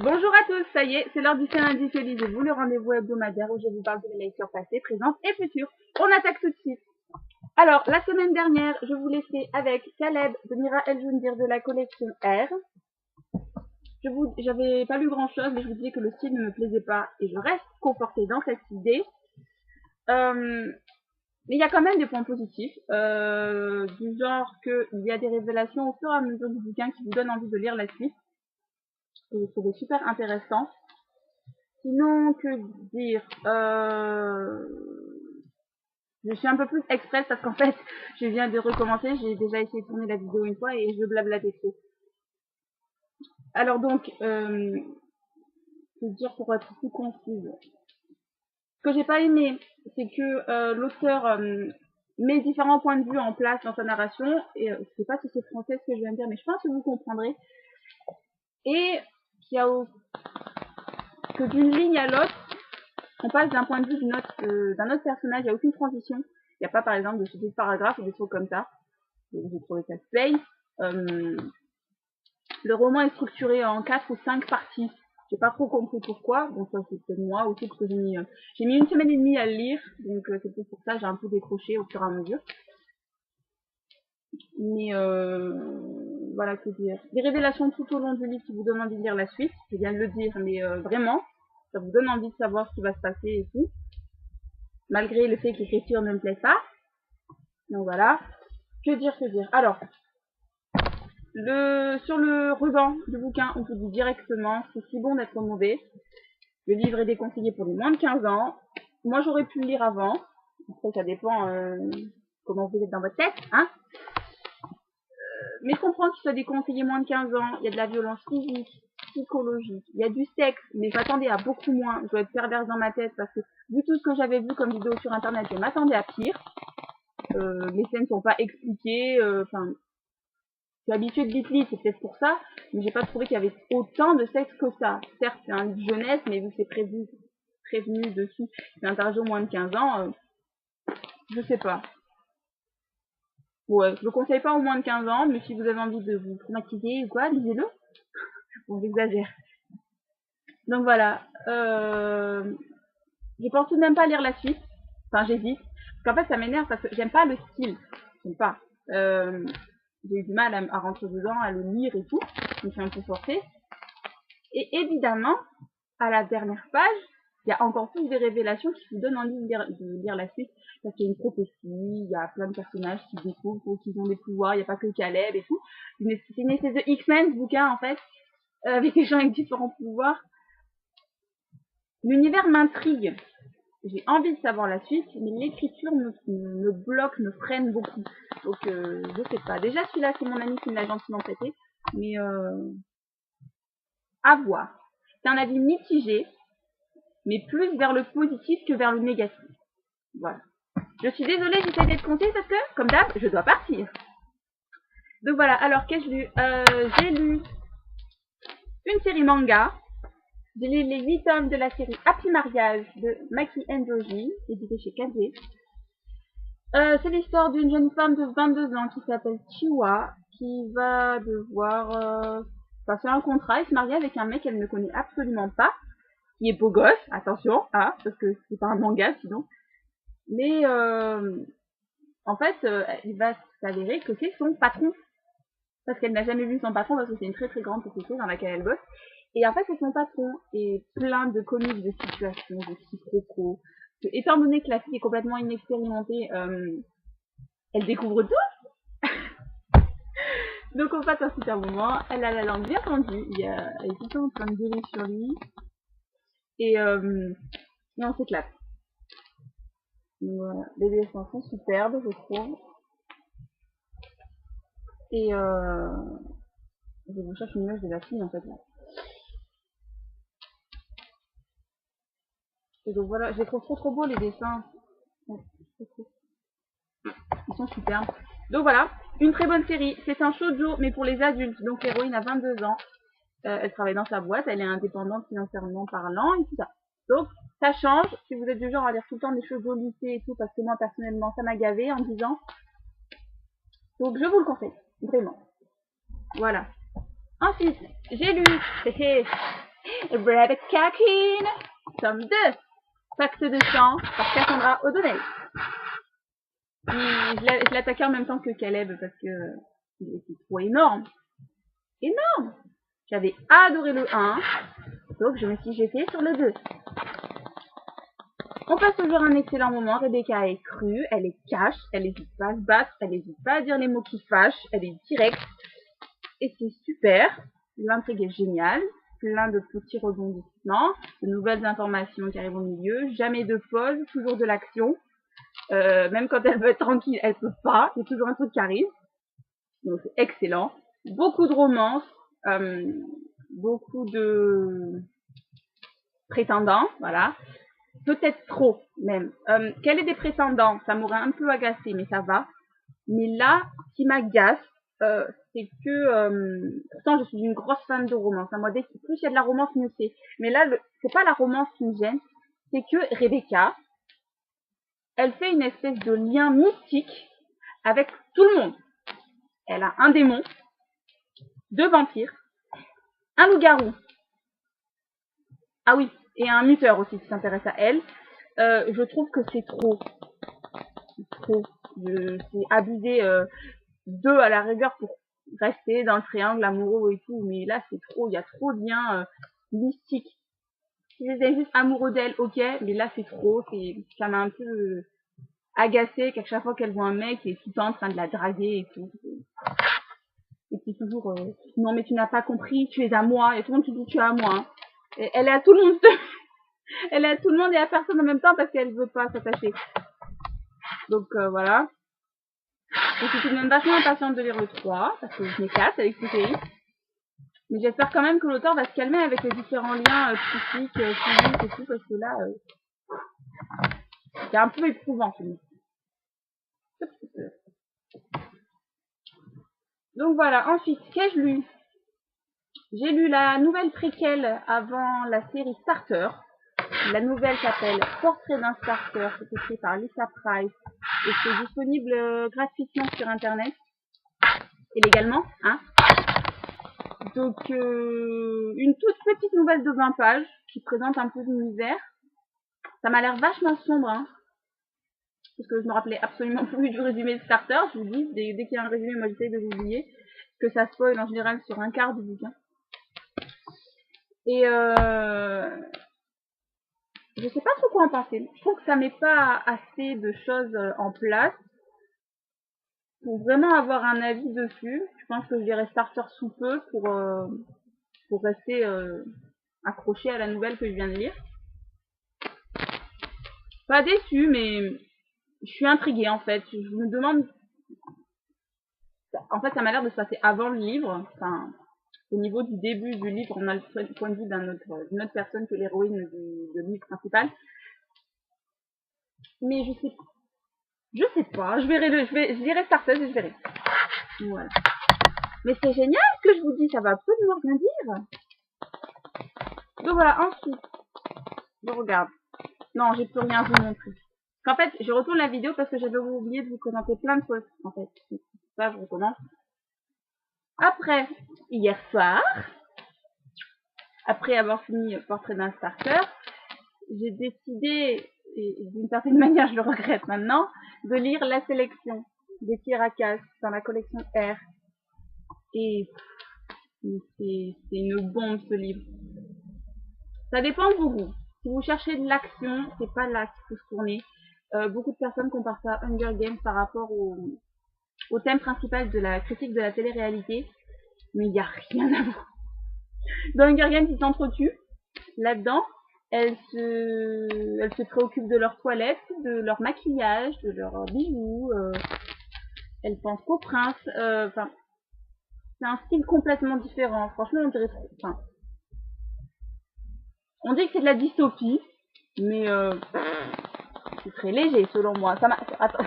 Bonjour à tous, ça y est, c'est l'heure du lundi que lisez-vous, le rendez-vous hebdomadaire où je vous parle de mes lectures passées, présentes et futures. On attaque tout de suite. Alors, la semaine dernière, je vous laissais avec Caleb de Mira El Jundir de la collection R. J'avais pas lu grand chose, mais je vous disais que le style ne me plaisait pas et je reste confortée dans cette idée. Mais il y a quand même des points positifs, du genre qu'il y a des révélations au fur et à mesure du bouquin qui vous donnent envie de lire la suite. Et je trouvais super intéressant. Sinon, que dire, je suis un peu plus express parce qu'en fait, je viens de recommencer, j'ai déjà essayé de tourner la vidéo une fois et je blablatais trop. Alors donc, que dire pour être plus concise. Ce que j'ai pas aimé, c'est que l'auteur met différents points de vue en place dans sa narration, et je sais pas si c'est français ce que je viens de dire, mais je pense que vous comprendrez. Et qu'il y a que d'une ligne à l'autre, on passe d'un point de vue d'un autre personnage, il n'y a aucune transition. Il n'y a pas par exemple de suite de paragraphe ou des trucs comme ça. J'ai trouvé ça space. Le roman est structuré en 4 ou 5 parties. J'ai pas trop compris pourquoi. Bon, ça c'est peut-être moi aussi parce que j'ai mis 1 semaine et demie à le lire. Donc c'est peut-être pour ça que j'ai un peu décroché au fur et à mesure. Mais voilà, que dire. Des révélations tout au long du livre qui vous donnent envie de lire la suite. Je viens de le dire, mais vraiment, ça vous donne envie de savoir ce qui va se passer et tout. Malgré le fait que l'écriture ne me plaise pas. Donc voilà. Que dire. Alors, sur le ruban du bouquin, on vous dit directement, c'est si bon d'être mauvais. Le livre est déconseillé pour les moins de 15 ans. Moi, j'aurais pu le lire avant. Après, ça dépend comment vous êtes dans votre tête, hein. Mais je comprends qu'il soit déconseillé moins de 15 ans. Il y a de la violence physique, psychologique. Il y a du sexe, mais je m'attendais à beaucoup moins. Je dois être perverse dans ma tête parce que, vu tout ce que j'avais vu comme vidéo sur internet, je m'attendais à pire. Les scènes sont pas expliquées. Enfin, je suis habituée de Bitly, c'est peut-être pour ça, mais j'ai pas trouvé qu'il y avait autant de sexe que ça. Certes, c'est un livre jeunesse, mais vu que c'est prévenu dessus, c'est interdit aux moins de 15 ans, je sais pas. Ouais, je le conseille pas aux moins de 15 ans, mais si vous avez envie de vous traumatiser ou quoi, lisez-le. Bon, j'exagère. Donc voilà, je pense tout de même pas lire la suite. Enfin, j'hésite. Parce qu'en fait, ça m'énerve parce que j'aime pas le style. J'aime pas. J'ai eu du mal à rentrer dedans, à le lire et tout. Je me suis un peu forcée. Et évidemment, à la dernière page, il y a encore plus des révélations qui vous donnent envie de lire la suite. Parce qu'il y a une prophétie, il y a plein de personnages qui découvrent, qui ont des pouvoirs, il n'y a pas que Caleb et tout. C'est une espèce de X-Men, ce bouquin, en fait, avec des gens avec différents pouvoirs. L'univers m'intrigue. J'ai envie de savoir la suite, mais l'écriture me bloque, me freine beaucoup. Donc, je sais pas. Déjà, celui-là, c'est mon ami qui me l'a gentiment prêté. Mais, à voir. C'est un avis mitigé, mais plus vers le positif que vers le négatif. Voilà. Je suis désolée, j'essaie d'être concise parce que, comme d'hab, je dois partir. Donc voilà, alors qu'ai-je lu? J'ai lu une série manga. J'ai lu les 8 tomes de la série Happy Mariage de Maki Endoji, édité chez Kaze. C'est l'histoire d'une jeune femme de 22 ans qui s'appelle Chiwa, qui va devoir passer un contrat et se marier avec un mec qu'elle ne connaît absolument pas, qui est beau gosse, attention, hein, parce que c'est pas un manga sinon. Mais en fait, il va s'avérer que c'est son patron. Parce qu'elle n'a jamais vu son patron, parce que c'est une très très grande société dans laquelle elle bosse. Et en fait, c'est son patron. Et plein de comiques de situations, de quiproquos. Étant donné que la fille est complètement inexpérimentée, elle découvre tout. Donc on passe un super moment. Elle a la langue bien tendue. Elle est tout le temps en train de gueuler sur lui. Et on s'éclate. Voilà. Les dessins sont superbes, je trouve. Et je vous cherche une image de la fille en fait là. Et donc voilà, je les trouve trop beaux les dessins. Ils sont superbes. Donc voilà, une très bonne série. C'est un shoujo mais pour les adultes. Donc l'héroïne a 22 ans. Elle travaille dans sa boîte, elle est indépendante financièrement parlant et tout ça. Donc ça change. Si vous êtes du genre à lire tout le temps des shoujo lycée et tout, parce que moi personnellement ça m'a gavé en 10 ans. Donc je vous le conseille, vraiment. Voilà. Ensuite, j'ai lu Rebecca Keane, tome 2, Pacte de sang par Cassandra O'Donnell. Je l'attaquais en même temps que Caleb parce que il était trop énorme. Énorme! J'avais adoré le 1, donc je me suis jetée sur le 2. On passe toujours un excellent moment. Rebecca est crue, elle est cash, elle n'hésite pas à se battre, elle n'hésite pas à dire les mots qui fâchent, elle est directe. Et c'est super. L'intrigue est géniale. Plein de petits rebondissements, de nouvelles informations qui arrivent au milieu. Jamais de pause, toujours de l'action. Même quand elle veut être tranquille, elle peut pas. Il y a toujours un truc qui arrive. Donc c'est excellent. Beaucoup de romance. Beaucoup de prétendants. Voilà. Peut-être trop, même. Quel est des prétendants? Ça m'aurait un peu agacé, mais ça va. Mais là, ce qui m'agace, c'est que... pourtant, je suis une grosse fan de romance. Moi, plus il y a de la romance, mieux c'est. Mais là, c'est pas la romance qui me gêne. C'est que Rebecca, elle fait une espèce de lien mystique avec tout le monde. Elle a un démon, 2 vampires, un loup-garou. Ah oui, et un muteur aussi qui s'intéresse à elle. Je trouve que c'est trop. C'est trop. C'est abusé. 2 à la rigueur pour rester dans le triangle amoureux et tout. Mais là, c'est trop. Il y a trop de liens mystiques. Si j'étais juste amoureux d'elle, ok. Mais là, c'est trop. Ça m'a un peu agacé qu'à chaque fois qu'elle voit un mec, il est tout le temps en train de la draguer et tout. Et c'est toujours non mais tu n'as pas compris, tu es à moi. Et tout le monde qui dit tu es à moi. Hein. Et elle est à tout le monde. Elle est à tout le monde et à personne en même temps parce qu'elle veut pas s'attacher. Donc voilà. Je suis tout de même vachement impatiente de lire le 3 parce que je m'éclate avec ces séries. Mais j'espère quand même que l'auteur va se calmer avec les différents liens psychiques, physiques et tout parce que là, c'est un peu éprouvant celui-ci. Donc voilà, ensuite, qu'ai-je lu? J'ai lu la nouvelle préquelle avant la série Starter. La nouvelle s'appelle Portrait d'un Starter, c'est écrit par Lisa Price et c'est disponible gratuitement sur internet et légalement, hein. Donc une toute petite nouvelle de 20 pages qui présente un peu l'univers. Ça m'a l'air vachement sombre, hein, parce que je me rappelais absolument plus du résumé de Starter. Je vous dis, dès qu'il y a un résumé, moi j'essaye de l'oublier, que ça spoil en général sur un quart du bouquin. Et je sais pas trop quoi en penser. Je trouve que ça met pas assez de choses en place pour vraiment avoir un avis dessus. Je pense que je dirais Starter sous peu pour rester accroché à la nouvelle que je viens de lire. Pas déçu, mais je suis intriguée en fait. Je me demande... En fait, ça m'a l'air de se passer avant le livre. Enfin, au niveau du début du livre, on a le point de vue d'une autre personne que l'héroïne du livre principal. Mais je sais pas. Je dirai Starter et je verrai. Voilà. Mais c'est génial ce que je vous dis. Ça va absolument rien dire. Donc voilà, ensuite, je regarde. Non, j'ai plus rien à vous montrer. En fait, je retourne la vidéo parce que j'avais oublié de vous présenter plein de choses. En fait, ça, je recommence. Après, hier soir, après avoir fini Portrait d'un Starter, j'ai décidé, et d'une certaine manière je le regrette maintenant, de lire La Sélection des Tirakas dans la collection R. Et c'est une bombe ce livre. Ça dépend de vos goûts. Si vous cherchez de l'action, c'est pas là qu'il faut se tourner. Beaucoup de personnes comparent ça à Hunger Games par rapport au thème principal de la critique de la télé-réalité. Mais il n'y a rien à voir. Dans Hunger Games, ils s'entretuent. Là-dedans, elles se préoccupent de leur toilette, de leur maquillage, de leurs bijoux. Elles pensent qu'au prince. Enfin, c'est un style complètement différent. Franchement, on dirait trop. Enfin, on dit que c'est de la dystopie, mais c'est très léger selon moi. Attends.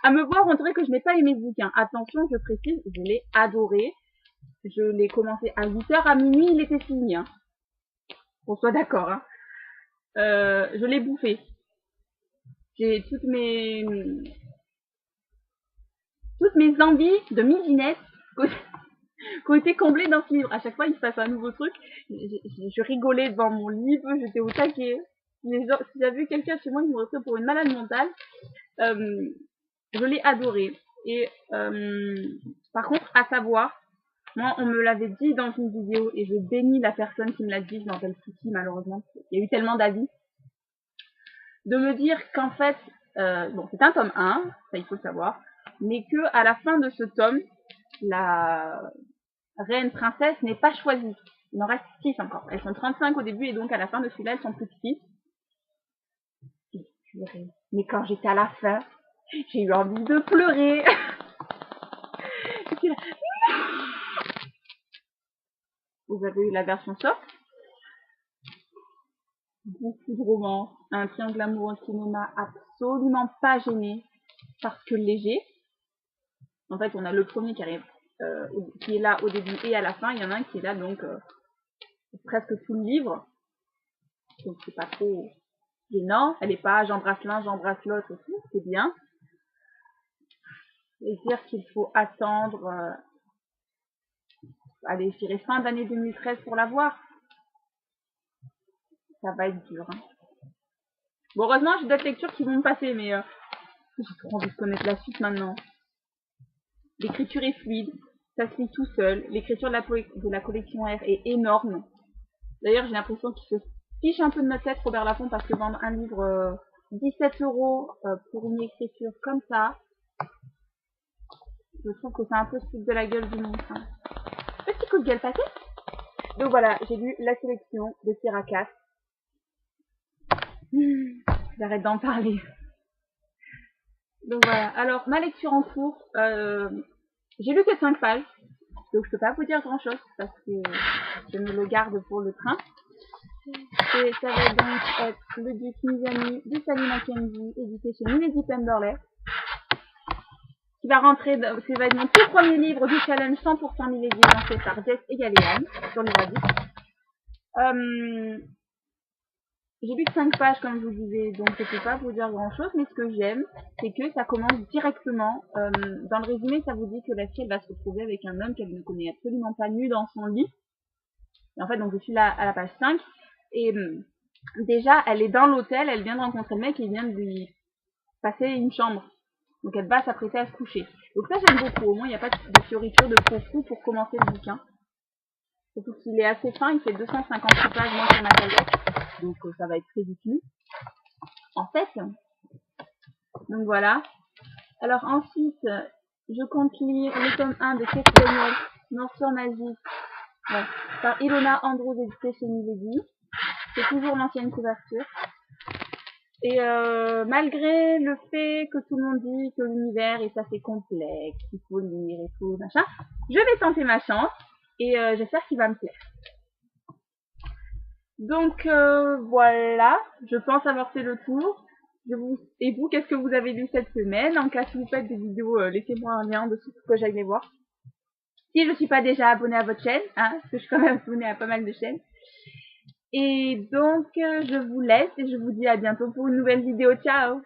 À me voir, on dirait que je n'ai pas aimé ce bouquin. Attention, je précise, je l'ai adoré. Je l'ai commencé à 8h, à minuit, il était fini. Hein. Qu'on soit d'accord. Hein. Je l'ai bouffé. J'ai toutes mes envies de midinette qui ont été comblés dans ce livre. À chaque fois, il se passe un nouveau truc. Je rigolais devant mon livre, j'étais au taquet. Si j'avais vu quelqu'un chez moi qui me pris pour une malade mentale, je l'ai adoré. Et par contre, à savoir, moi, on me l'avait dit dans une vidéo et je bénis la personne qui me l'a dit, je m'en rappelle plus qui malheureusement, il y a eu tellement d'avis, de me dire qu'en fait, bon, c'est un tome 1, ça il faut le savoir, mais que à la fin de ce tome, la reine princesse n'est pas choisie. Il en reste 6 encore. Elles sont 35 au début et donc à la fin de celui-là, elles sont plus de 6. Mais quand j'étais à la fin, j'ai eu envie de pleurer. Vous avez eu la version soft. Beaucoup de romans. Un triangle amoureux au cinéma absolument pas gêné parce que léger. En fait, on a le premier qui arrive, qui est là au début et à la fin. Il y en a un qui est là donc presque tout le livre. Donc c'est pas trop gênant. Elle est pas j'embrasse l'un, j'embrasse l'autre aussi. C'est bien. Et dire qu'il faut attendre, allez, je dirais fin d'année 2013 pour la voir. Ça va être dur. Hein. Bon, heureusement, j'ai d'autres lectures qui vont me passer, mais j'ai trop envie de connaître la suite maintenant. L'écriture est fluide, ça se lit tout seul. L'écriture de la collection R est énorme. D'ailleurs, j'ai l'impression qu'il se fiche un peu de notre tête, Robert Laffont, parce que vendre un livre 17 € pour une écriture comme ça, je trouve que c'est un peu se foutre de la gueule du monde. Hein. Petit coup de gueule passé. Donc voilà, j'ai lu la sélection de Siracat. J'arrête d'en parler. Donc voilà, alors ma lecture en cours, j'ai lu que 5 pages, donc je peux pas vous dire grand chose parce que je me le garde pour le train. Et ça va donc être Le Duc Mizani de Sally Mackenzie, édité chez Milady Pemberley, qui va rentrer, ça va être mon tout premier livre du challenge 100% Milady, lancé par Jess et Galéane sur le Livradis. J'ai lu que 5 pages, comme je vous disais, donc je ne peux pas vous dire grand-chose, mais ce que j'aime, c'est que ça commence directement. Dans le résumé, ça vous dit que la fille, elle va se retrouver avec un homme qu'elle ne connaît absolument pas, nu dans son lit. Et en fait, donc je suis là à la page 5, et déjà, elle est dans l'hôtel, elle vient de rencontrer le mec, et il vient de lui passer une chambre. Donc elle va s'apprêter à se coucher. Donc ça, j'aime beaucoup. Au moins, il n'y a pas de fioriture de fou pour commencer le bouquin. Surtout qu'il est assez fin, il fait 258 pages, moi, sur ma tablette. Donc ça va être très utile. En fait, donc voilà. Alors ensuite, je compte lire le tome 1 de Kate Daniel, Morsure magique, ouais, par Ilona Andrews, édité chez Milady. C'est toujours l'ancienne couverture. Et malgré le fait que tout le monde dit que l'univers est assez complexe, qu'il faut lire et tout, machin, je vais tenter ma chance et j'espère qu'il va me plaire. Donc voilà, je pense avoir fait le tour. Et vous, qu'est-ce que vous avez lu cette semaine? En cas, si vous faites des vidéos, laissez-moi un lien en dessous pour que j'aille les voir. Si je ne suis pas déjà abonnée à votre chaîne, hein, parce que je suis quand même abonnée à pas mal de chaînes. Et donc, je vous laisse et je vous dis à bientôt pour une nouvelle vidéo. Ciao!